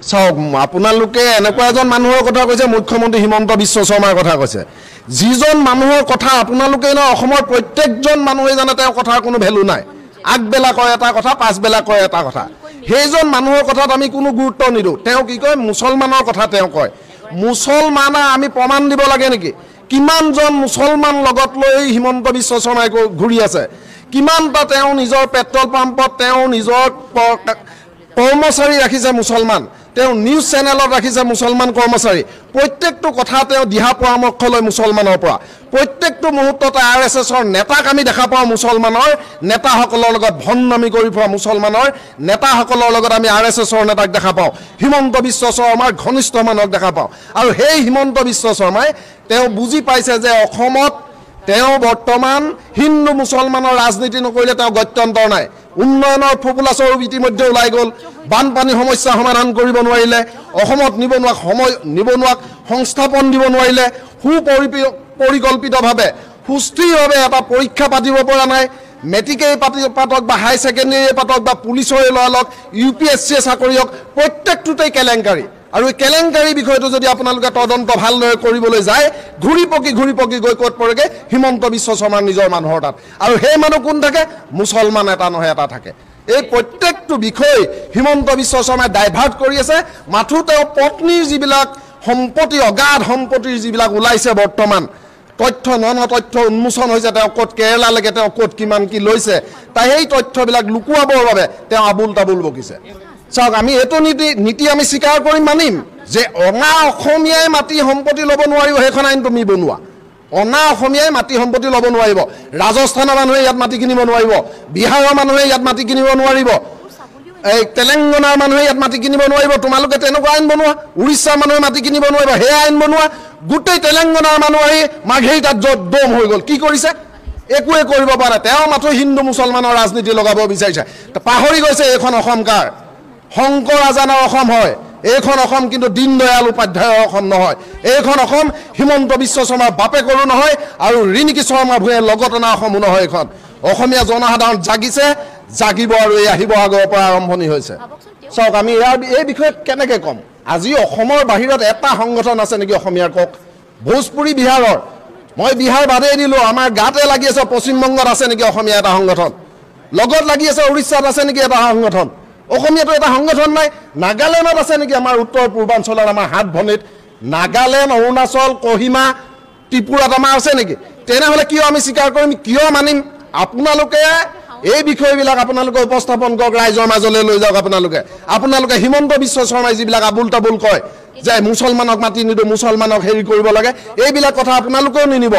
চাওক আপোনালোকে এনেকুৱা এজন মানুহৰ কথা কৈছে মুখ্যমন্ত্ৰী হিমন্ত বিশ্ব শৰ্মাৰ কথা কৈছে যিজন মানুহৰ কথা আপোনালোকে ন অসমৰ প্ৰত্যেকজন মানুহে জানে তেওঁৰ কথাৰ কোনো ভ্যালু নাই আগবেলা কয় এটা কথা পাছবেলা কয় এটা কথা সেইজন মানুহৰ কথাত আমি কোনো গুৰুত্ব নিদো তেওঁ কি কয় মুছলমানৰ কথা তেওঁ কয় মুছলমানা আমি প্ৰমাণ দিব লাগে নেকি কিমানজন মুছলমান লগত লৈ হিমন্ত বিশ্ব শৰ্মাই ঘূৰি আছে কিমানটা তেওঁ নিজৰ পেট্ৰল পাম্পত তেওঁ নিজৰ কৰ্মচাৰী ৰাখিছে মুছলমান তেওঁ নিউজ চেনেলত ৰাখিছে মুছলমান কৰ্মচাৰী প্ৰত্যেকটো কথা তেওঁ দিহা পৰামৰ্শ লয় মুছলমানৰ পৰা প্ৰত্যেকটো মুহূৰ্ততে আৰএছএছৰ নেতাক আমি দেখা পাওঁ মুছলমানৰ নেতাসকলৰ লগত ভণ্ডামি কৰি ফুৰা মুছলমানৰ নেতাসকলৰ লগত আমি আৰএছএছৰ নেতাক দেখা পাওঁ হিমন্ত বিশ্ব শৰ্মাৰ ঘনিষ্ঠ মানুহক দেখা পাওঁ আৰু সেই হিমন্ত বিশ্ব শৰ্মাই তেওঁ বুজি পাইছে যে অসমত তেওঁ বৰ্তমান হিন্দু মুছলমানৰ ৰাজনীতি নকৰিলে তেওঁ গত্যন্তৰ নাই উন্নয়নৰ ফকুলাছৰ ইতিমধ্যে ওলাই গ'ল বানপানী সমস্যা সমাধান কৰিব নোৱাৰিলে অসমত নিবনুৱাক সংস্থাপন দিব নোৱাৰিলে সুপৰিকল্পিতভাৱে সুস্থিৰভাৱে এটা পৰীক্ষা পাতিব পৰা নাই মেট্ৰিকেই পাতক বা হাই ছেকেণ্ডেৰীয়ে পাতক বা পুলিচৰে লওক UPSCয়ে চাকৰি হওক প্ৰত্যেকটোতেই কেলেংকাৰী আৰু এই কেলেংকাৰী বিষয়টো যদি আপোনালোকে তদন্ত ভালদৰে কৰিবলৈ যায় ঘূৰি পকি গৈ ক'ত পৰেগে হিমন্ত বিশ্ব শৰ্মাৰ নিজৰ মানুহৰ তাত আৰু সেই মানুহ কোন থাকে মুছলমান এটা নহয় এটা থাকে এই প্ৰত্যেকটো বিষয় হিমন্ত বিশ্ব শৰ্মাই ডাইভাৰ্ট কৰি আছে মাথো তেওঁ পত্নীৰ যিবিলাক সম্পত্তি অগাধ সম্পত্তিৰ যিবিলাক ওলাইছে বৰ্তমান তথ্য তথ্য উন্মোচন হৈছে তেওঁ ক'ত কেৰালালৈকে তেওঁ ক'ত কিমান কি লৈছে তাই সেই তথ্যবিলাক লুকুৱাবৰ বাবে তেওঁ আবুল তাবুল বকিছে চাওক আমি এইটো নীতি আমি স্বীকাৰ কৰি মানিম যে অনা অসমীয়াই মাটি সম্পত্তি ল'ব নোৱাৰিব সেইখন আইন তুমি বনোৱা অনা অসমীয়াই মাটি সম্পত্তি ল'ব নোৱাৰিব ৰাজস্থানৰ মানুহে ইয়াত মাটি কিনিব নোৱাৰিব বিহাৰৰ মানুহে ইয়াত মাটি কিনিব নোৱাৰিব এই তেলেংগানাৰ মানুহে ইয়াত মাটি কিনিব নোৱাৰিব তোমালোকে তেনেকুৱা আইন বনোৱা উৰিষ্যাৰ মানুহে মাটি কিনিব নোৱাৰিব সেই আইন বনোৱা গোটেই তেলেংগানাৰ মানুহ আহি মাঘেৰি তাত দম হৈ গ'ল কি কৰিছে একোৱে কৰিব পৰা তেওঁ মাথো হিন্দু মুছলমানৰ ৰাজনীতি লগাব বিচাৰিছে পাহৰি গৈছে এইখন অসম কাৰ শংকৰ আজানৰ অসম হয় এইখন অসম কিন্তু দীনদয়াল উপাধ্যায়ৰ অসম নহয় এইখন অসম হিমন্ত বিশ্ব শৰ্মাৰ বাপেকৰো নহয় আৰু ৰিণিকী শৰ্মা ভূঞাৰ লগত অনা অসমো নহয় এইখন অসমীয়া জনসাধাৰণ জাগিছে জাগিব আৰু এই আহিব আগৰ পৰা আৰম্ভণি হৈছে চাওক আমি এই বিষয়ে কেনেকৈ ক'ম আজি অসমৰ বাহিৰত এটা সংগঠন আছে নেকি অসমীয়াৰ কওক ভোজপুৰী বিহাৰৰ মই বিহাৰ বাদেই দিলোঁ আমাৰ গাতে লাগি আছে পশ্চিমবংগত আছে নেকি অসমীয়া এটা সংগঠন লগত লাগি আছে উৰিষ্যাত আছে নেকি এটা সংগঠন অসমীয়াটো এটা সংগঠন নাই নাগালেণ্ডত আছে নেকি আমাৰ উত্তৰ পূৰ্বাঞ্চলৰ আমাৰ হাত ভনীত নাগালেণ্ড অৰুণাচল কহিমা ত্ৰিপুৰাত আমাৰ আছে নেকি তেনেহ'লে কিয় আমি স্বীকাৰ কৰিম কিয় মানিম আপোনালোকে এই বিষয়বিলাক আপোনালোকে উপস্থাপন কৰক ৰাইজৰ মাজলৈ লৈ যাওক আপোনালোকে হিমন্ত বিশ্ব শৰ্মাই যিবিলাক আবুল তাবুল কয় যে মুছলমানক মাতি নিদিওঁ মুছলমানক হেৰি কৰিব লাগে এইবিলাক কথা আপোনালোকেও নিনিব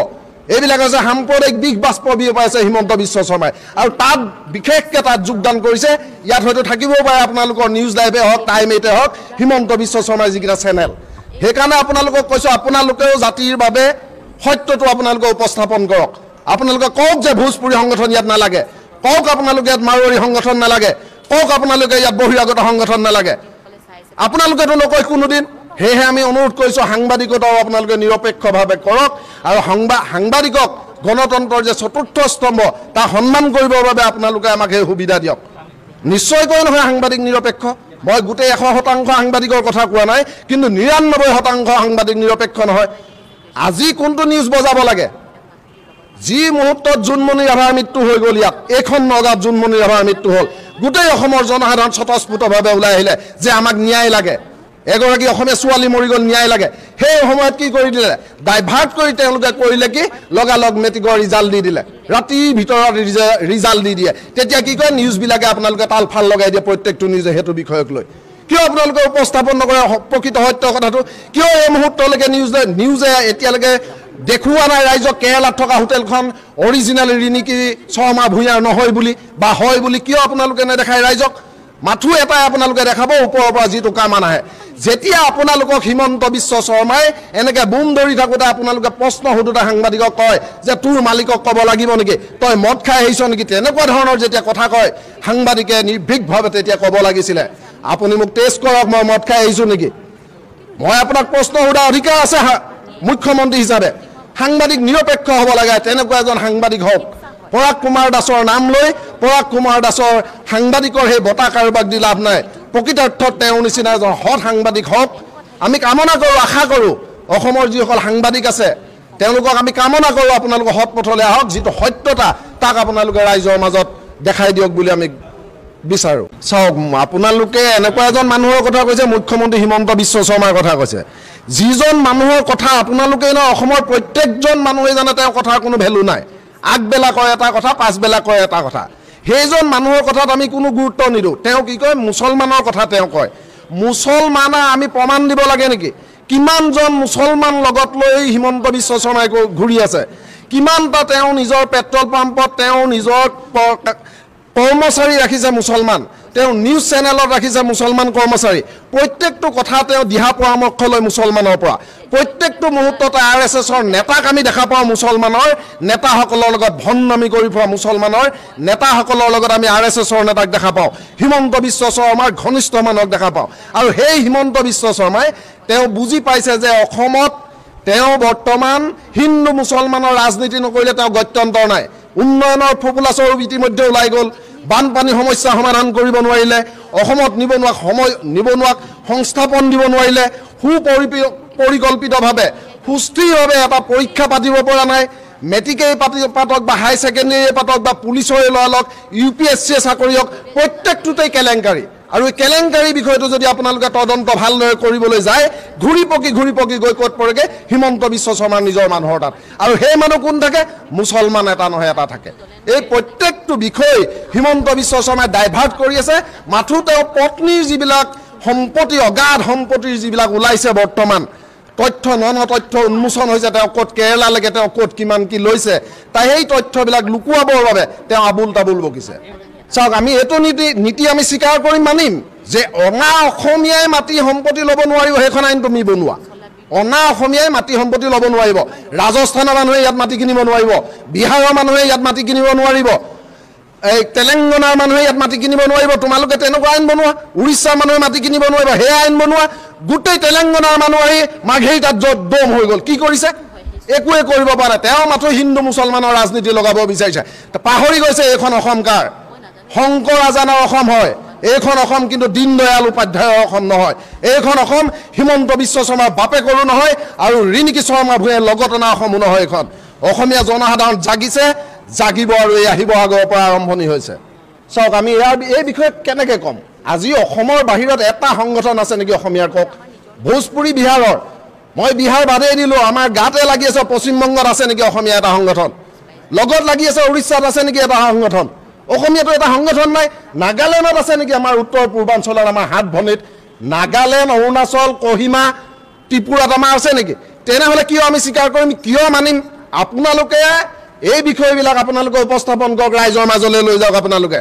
এইবিলাক আছে সাম্প্ৰদায়িক বিষ বাষ্প বিয়পাই আছে হিমন্ত বিশ্ব শৰ্মাই আৰু তাত বিশেষকৈ তাত যোগদান কৰিছে ইয়াত হয়তো থাকিবও পাৰে আপোনালোকৰ নিউজ লাইভে হওক টাইম 8 হওক হিমন্ত বিশ্ব শৰ্মাৰ যিকেইটা চেনেল সেইকাৰণে আপোনালোকক কৈছোঁ আপোনালোকেও জাতিৰ বাবে সত্যটো আপোনালোকে উপস্থাপন কৰক আপোনালোকে কওক যে ভোজপুৰী সংগঠন ইয়াত নালাগে কওক আপোনালোকে ইয়াত মাৰোৱাৰী সংগঠন নালাগে কওক আপোনালোকে ইয়াত বহিৰাগত সংগঠন নালাগে আপোনালোকেতো নকয় কোনোদিন সেয়েহে আমি অনুৰোধ কৰিছোঁ সাংবাদিকতাও আপোনালোকে নিৰপেক্ষভাৱে কৰক আৰু সাংবাদিকক গণতন্ত্ৰৰ যে চতুৰ্থ স্তম্ভ তাক সন্মান কৰিবৰ বাবে আপোনালোকে আমাক সেই সুবিধা দিয়ক নিশ্চয়কৈ নহয় সাংবাদিক নিৰপেক্ষ মই গোটেই 100% সাংবাদিকৰ কথা কোৱা নাই কিন্তু 99% সাংবাদিক নিৰপেক্ষ নহয় আজি কোনটো নিউজ বজাব লাগে যি মুহূৰ্তত জোনমণি ৰাভাৰ মৃত্যু হৈ গ'ল ইয়াত এইখন নগাঁৱত জোনমণি ৰাভাৰ মৃত্যু হ'ল গোটেই অসমৰ জনসাধাৰণ স্বতঃস্ফূৰ্তভাৱে ওলাই আহিলে যে আমাক ন্যায় লাগে এগৰাকী অসমীয়া ছোৱালী মৰি গ'ল ন্যায় লাগে সেই সময়ত কি কৰি দিলে ডাইভাৰ্ট কৰি তেওঁলোকে কৰিলে কি লগালগ মেট্ৰিকৰ ৰিজাল্ট দি দিলে ৰাতিৰ ভিতৰত ৰিজাল্ট দি দিয়ে তেতিয়া কি কয় নিউজবিলাকে আপোনালোকে তাল ফাল লগাই দিয়ে প্ৰত্যেকটো নিউজে সেইটো বিষয়ক লৈ কিয় আপোনালোকে উপস্থাপন নকৰে প্ৰকৃত সত্য কথাটো কিয় এই মুহূৰ্তলৈকে নিউজে এতিয়ালৈকে দেখুওৱা নাই ৰাইজক কেৰালাত থকা হোটেলখন অৰিজিনেল ৰিণিকী শৰ্মা ভূঞাৰ নহয় বুলি বা হয় বুলি কিয় আপোনালোকে নেদেখায় ৰাইজক মাথো এটাই আপোনালোকে দেখাব ওপৰৰ পৰা যিটো কামান আহে যেতিয়া আপোনালোকক হিমন্ত বিশ্ব শৰ্মাই এনেকৈ বুম ধৰি থাকোঁতে আপোনালোকে প্ৰশ্ন সোধোতে সাংবাদিকক কয় যে তোৰ মালিকক ক'ব লাগিব নেকি তই মদ খাই আহিছ নেকি তেনেকুৱা ধৰণৰ যেতিয়া কথা কয় সাংবাদিকে নিৰ্ভীকভাৱে তেতিয়া ক'ব লাগিছিলে আপুনি মোক টেষ্ট কৰক মই মদ খাই আহিছোঁ নেকি মই আপোনাক প্ৰশ্ন সোধা অধিকাৰ আছে মুখ্যমন্ত্ৰী হিচাপে সাংবাদিক নিৰপেক্ষ হ'ব লাগে তেনেকুৱা এজন সাংবাদিক হওক পৰাগ কুমাৰ দাসৰ নাম লৈ পৰাগ কুমাৰ দাসৰ সাংবাদিকৰ সেই বঁটা কাৰোবাক দি লাভ নাই প্ৰকৃতাৰ্থত তেওঁৰ নিচিনা এজন সৎ সাংবাদিক হওক আমি কামনা কৰোঁ আশা কৰোঁ অসমৰ যিসকল সাংবাদিক আছে তেওঁলোকক আমি কামনা কৰোঁ আপোনালোকে সৎ পথলৈ আহক যিটো সত্যতা তাক আপোনালোকে ৰাইজৰ মাজত দেখাই দিয়ক বুলি আমি বিচাৰোঁ চাওক আপোনালোকে এনেকুৱা এজন মানুহৰ কথা কৈছে মুখ্যমন্ত্ৰী হিমন্ত বিশ্ব শৰ্মাৰ কথা কৈছে যিজন মানুহৰ কথা আপোনালোকে অসমৰ প্ৰত্যেকজন মানুহে জানে তেওঁৰ কথাৰ কোনো ভেলু নাই আগবেলা কয় এটা কথা পাছবেলা কয় এটা কথা সেইজন মানুহৰ কথাত আমি কোনো গুৰুত্ব নিদিওঁ তেওঁ কি কয় মুছলমানৰ কথা তেওঁ কয় মুছলমান আমি প্ৰমাণ দিব লাগে নেকি কিমানজন মুছলমান লগত লৈ হিমন্ত বিশ্ব শৰ্মাই ঘূৰি আছে কিমানটা তেওঁ নিজৰ পেট্ৰল পাম্পত তেওঁ নিজৰ কৰ্মচাৰী ৰাখিছে মুছলমান তেওঁ নিউজ চেনেলত ৰাখিছে মুছলমান কৰ্মচাৰী প্ৰত্যেকটো কথা তেওঁ দিহা পৰামৰ্শ লয় মুছলমানৰ পৰা প্ৰত্যেকটো মুহূৰ্ততে RSSৰ নেতাক আমি দেখা পাওঁ মুছলমানৰ নেতাসকলৰ লগত ভণ্ডামি কৰি ফুৰা মুছলমানৰ নেতাসকলৰ লগত আমি RSSৰ নেতাক দেখা পাওঁ হিমন্ত বিশ্ব শৰ্মাৰ ঘনিষ্ঠ মানুহক দেখা পাওঁ আৰু সেই হিমন্ত বিশ্ব শৰ্মাই তেওঁ বুজি পাইছে যে অসমত তেওঁ বৰ্তমান হিন্দু মুছলমানৰ ৰাজনীতি নকৰিলে তেওঁ গত্যন্তৰ নাই উন্নয়নৰ ফকুলা স্বৰূপ ইতিমধ্যে ওলাই গ'ল বানপানী সমস্যা সমাধান কৰিব নোৱাৰিলে অসমত নিবনুৱাক সংস্থাপন দিব নোৱাৰিলে সুপৰিকল্পিতভাৱে সুস্থিৰভাৱে এটা পৰীক্ষা পাতিব পৰা নাই মেট্ৰিকেই পাতক বা হাই ছেকেণ্ডেৰীয়ে পাতক বা পুলিচৰে লওক UPSC চাকৰি হওক প্ৰত্যেকটোতেই কেলেংকাৰী আৰু এই কেলেংকাৰী বিষয়টো যদি আপোনালোকে তদন্ত ভালদৰে কৰিবলৈ যায় ঘূৰি পকি গৈ ক'ত পৰেগৈ হিমন্ত বিশ্ব শৰ্মাৰ নিজৰ মানুহৰ তাত আৰু সেই মানুহ কোন থাকে মুছলমান এটা নহয় এটা থাকে এই প্ৰত্যেকটো বিষয় হিমন্ত বিশ্ব শৰ্মাই ডাইভাৰ্ট কৰি আছে মাথো তেওঁ পত্নীৰ যিবিলাক সম্পত্তি অগাধ সম্পত্তিৰ যিবিলাক ওলাইছে বৰ্তমান তথ্য তথ্য উন্মোচন হৈছে তেওঁ ক'ত কেৰেলালৈকে তেওঁ ক'ত কিমান কি লৈছে তাই সেই তথ্যবিলাক লুকুৱাবৰ বাবে তেওঁ আবুল তাবুল বকিছে চাওক আমি এইটো নীতি আমি স্বীকাৰ কৰি মানিম যে অনা অসমীয়াই মাটি সম্পত্তি ল'ব নোৱাৰিব সেইখন আইন তুমি বনোৱা অনা অসমীয়াই মাটি সম্পত্তি ল'ব নোৱাৰিব ৰাজস্থানৰ মানুহে ইয়াত মাটি কিনিব নোৱাৰিব বিহাৰৰ মানুহে ইয়াত মাটি কিনিব নোৱাৰিব এই তেলেংগানাৰ মানুহে ইয়াত মাটি কিনিব নোৱাৰিব তোমালোকে তেনেকুৱা আইন বনোৱা উৰিষ্যাৰ মানুহে মাটি কিনিব নোৱাৰিব সেই আইন বনোৱা গোটেই তেলেংগানাৰ মানুহ আহি মাঘেৰি তাত য'ত দম হৈ গ'ল কি কৰিছে একোৱে কৰিব পৰা নাই তেওঁ মাথো হিন্দু মুছলমানৰ ৰাজনীতি লগাব বিচাৰিছে পাহৰি গৈছে এইখন অসম কাৰ শংকৰ আজানৰ অসম হয় এইখন অসম কিন্তু দীনদয়াল উপাধ্যায়ৰ অসম নহয় এইখন অসম হিমন্ত বিশ্ব শৰ্মাৰ বাপেকৰো নহয় আৰু ৰিণিকী শৰ্মা ভূঞাৰ লগত অনা অসমো নহয় এইখন অসমীয়া জনসাধাৰণ জাগিছে জাগিব আৰু এই আহিব আগৰ পৰা আৰম্ভণি হৈছে চাওক আমি এই বিষয়ে কেনেকৈ ক'ম আজি অসমৰ বাহিৰত এটা সংগঠন আছে নেকি অসমীয়াৰ কওক ভোজপুৰী বিহাৰৰ মই বিহাৰ বাদেই দিলোঁ আমাৰ গাতে লাগি আছে পশ্চিমবংগত আছে নেকি অসমীয়া এটা সংগঠন লগত লাগি আছে উৰিষ্যাত আছে নেকি এটা সংগঠন অসমীয়াটো এটা সংগঠন নাই নাগালেণ্ডত আছে নেকি আমাৰ উত্তৰ পূৰ্বাঞ্চলৰ আমাৰ হাত ভনীত নাগালেণ্ড অৰুণাচল কহিমা ত্ৰিপুৰাত আমাৰ আছে নেকি তেনেহ'লে কিয় আমি স্বীকাৰ কৰিম কিয় মানিম আপোনালোকে এই বিষয়বিলাক আপোনালোকে উপস্থাপন কৰক ৰাইজৰ মাজলৈ লৈ যাওক আপোনালোকে